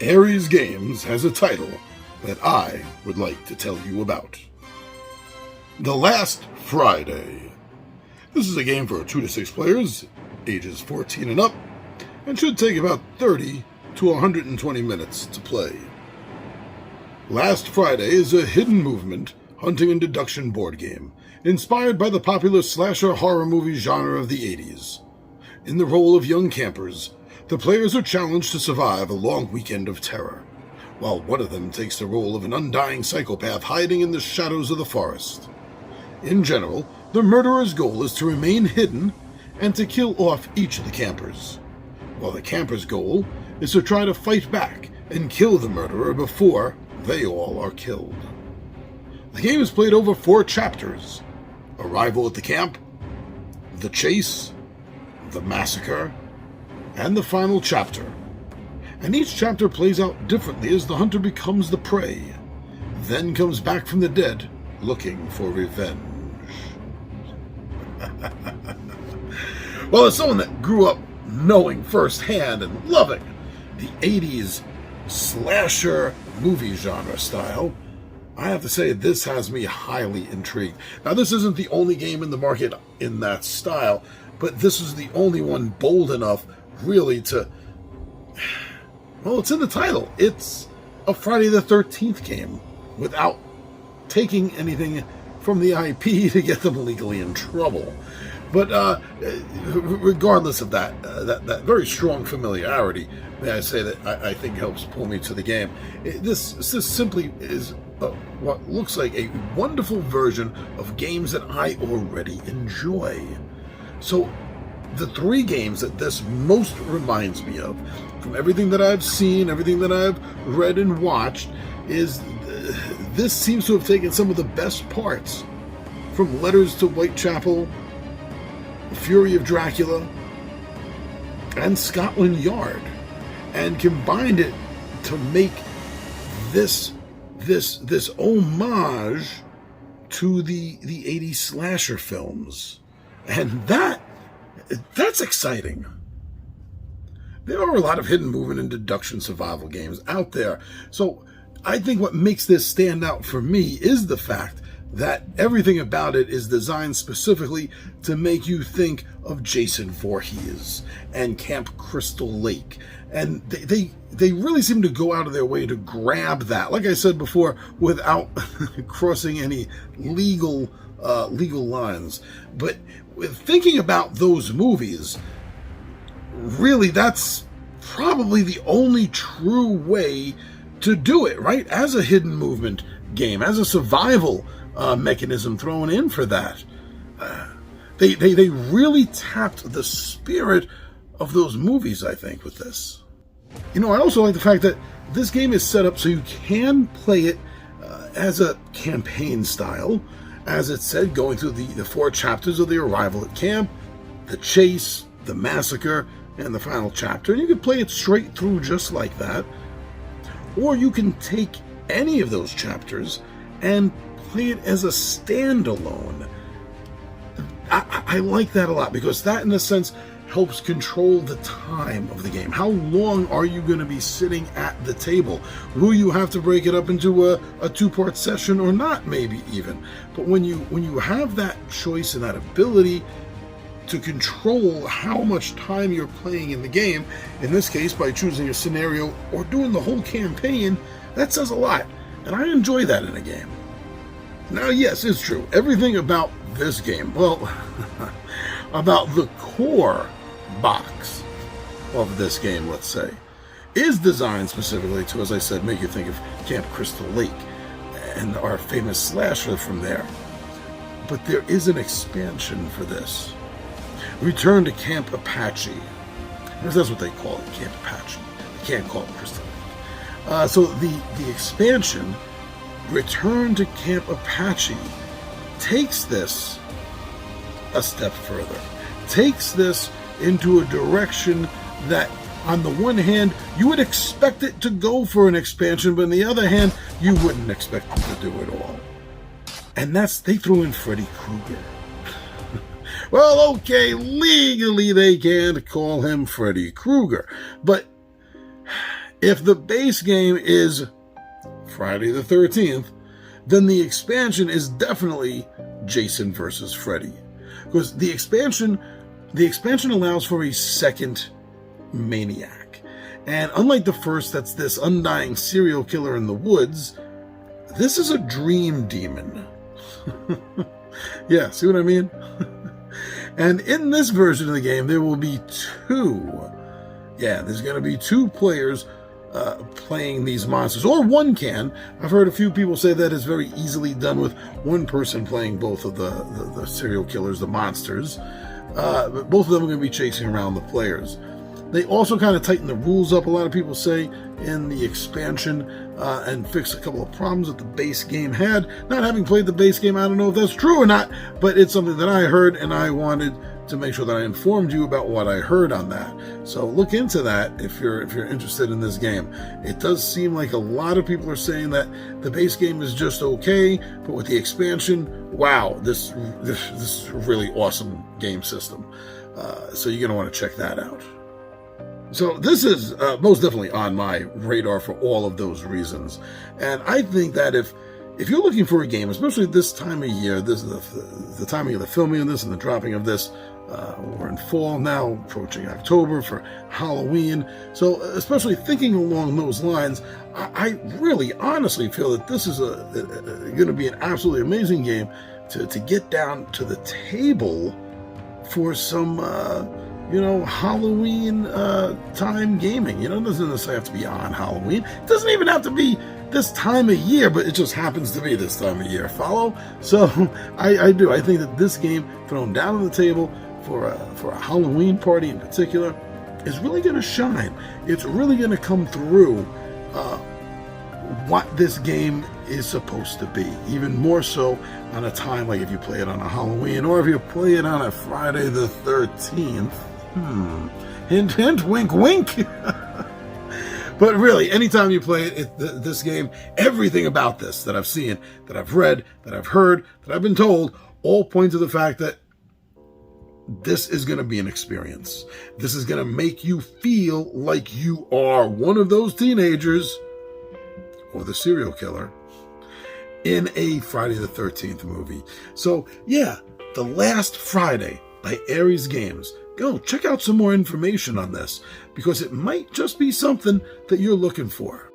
Ares Games has a title that I would like to tell you about. The Last Friday. This is a game for 2 to 6 players, ages 14 and up, and should take about 30 to 120 minutes to play. Last Friday is a hidden movement, hunting and deduction board game, inspired by the popular slasher horror movie genre of the 80s. In the role of young campers, the players are challenged to survive a long weekend of terror, while one of them takes the role of an undying psychopath hiding in the shadows of the forest. In general, the murderer's goal is to remain hidden and to kill off each of the campers, while the camper's goal is to try to fight back and kill the murderer before they all are killed. The game is played over 4 chapters: Arrival at the Camp, The Chase, The Massacre, and the final chapter. And each chapter plays out differently as the hunter becomes the prey, then comes back from the dead looking for revenge. Well, as someone that grew up knowing firsthand and loving the 80s slasher movie genre style, I have to say this has me highly intrigued. Now, this isn't the only game in the market in that style, but this is the only one bold enough really to... Well, it's in the title. It's a Friday the 13th game without taking anything from the IP to get them legally in trouble. But regardless of that, that very strong familiarity, may I say that I think helps pull me to the game. This simply is what looks like a wonderful version of games that I already enjoy. So the 3 games that this most reminds me of, from everything that I've seen, everything that I've read and watched, is this seems to have taken some of the best parts from Letters to Whitechapel, Fury of Dracula, and Scotland Yard, and combined it to make this homage to the 80s slasher films. And that's exciting. There are a lot of hidden movement and deduction survival games out there. So I think what makes this stand out for me is the fact that everything about it is designed specifically to make you think of Jason Voorhees and Camp Crystal Lake. And they really seem to go out of their way to grab that, like I said before, without crossing any legal lines. But with thinking about those movies, really that's probably the only true way to do it, right? As a hidden movement game, as a survival mechanism thrown in for that. They really tapped the spirit of those movies, I think, with this. You know, I also like the fact that this game is set up so you can play it as a campaign style, as it said, going through the 4 chapters of the Arrival at Camp, the Chase, the Massacre, and the final chapter. And you can play it straight through just like that. Or you can take any of those chapters and play it as a standalone. I like that a lot, because that, in a sense, helps control the time of the game. How long are you going to be sitting at the table? Will you have to break it up into a 2-part session or not, maybe even? But when you have that choice and that ability to control how much time you're playing in the game, in this case by choosing a scenario or doing the whole campaign, that says a lot. And I enjoy that in a game. Now, yes, it's true. Everything about this game, well, about the core box of this game, let's say, is designed specifically to, as I said, make you think of Camp Crystal Lake and our famous slasher from there. But there is an expansion for this. Return to Camp Apache. Because that's what they call it, Camp Apache. They can't call it Crystal Lake. So the expansion, Return to Camp Apache, takes this a step further. Takes this into a direction that, on the one hand, you would expect it to go for an expansion, but on the other hand, you wouldn't expect it to do it all. And that's, they threw in Freddy Krueger. Well, okay, legally they can't call him Freddy Krueger, but If the base game is Friday the 13th, then the expansion is definitely Jason versus Freddy. Because the expansion allows for a second maniac. And unlike the first, that's this undying serial killer in the woods, this is a dream demon. Yeah, see what I mean? And in this version of the game, there will be there's going to be two players playing these monsters, or one can. I've heard a few people say that it's very easily done with one person playing both of the serial killers, the monsters. But both of them are going to be chasing around the players. They also kind of tighten the rules up, a lot of people say, in the expansion, and fix a couple of problems that the base game had. Not having played the base game, I don't know if that's true or not, but it's something that I heard, and I wanted to make sure that I informed you about what I heard on that. So look into that if you're interested in this game. It does seem like a lot of people are saying that the base game is just okay, but with the expansion, wow, this is a really awesome game system. So you're going to want to check that out. So this is most definitely on my radar for all of those reasons. And I think that if you're looking for a game, especially this time of year, this is the timing of the filming of this and the dropping of this, we're in fall now, approaching October for Halloween. So especially thinking along those lines, I really honestly feel that this is going to be an absolutely amazing game to get down to the table for some Halloween time gaming. It doesn't necessarily have to be on Halloween. It doesn't even have to be this time of year, but it just happens to be this time of year. Follow? So I do. I think that this game thrown down on the table for a Halloween party in particular is really going to shine. It's really going to come through what this game is supposed to be, even more so on a time like if you play it on a Halloween or if you play it on a Friday the 13th. Hint, hint, wink, wink. But really, anytime you play this game, everything about this that I've seen, that I've read, that I've heard, that I've been told, all point to the fact that this is going to be an experience. This is going to make you feel like you are one of those teenagers or the serial killer in a Friday the 13th movie. So yeah, The Last Friday by Ares Games. Go check out some more information on this, because it might just be something that you're looking for.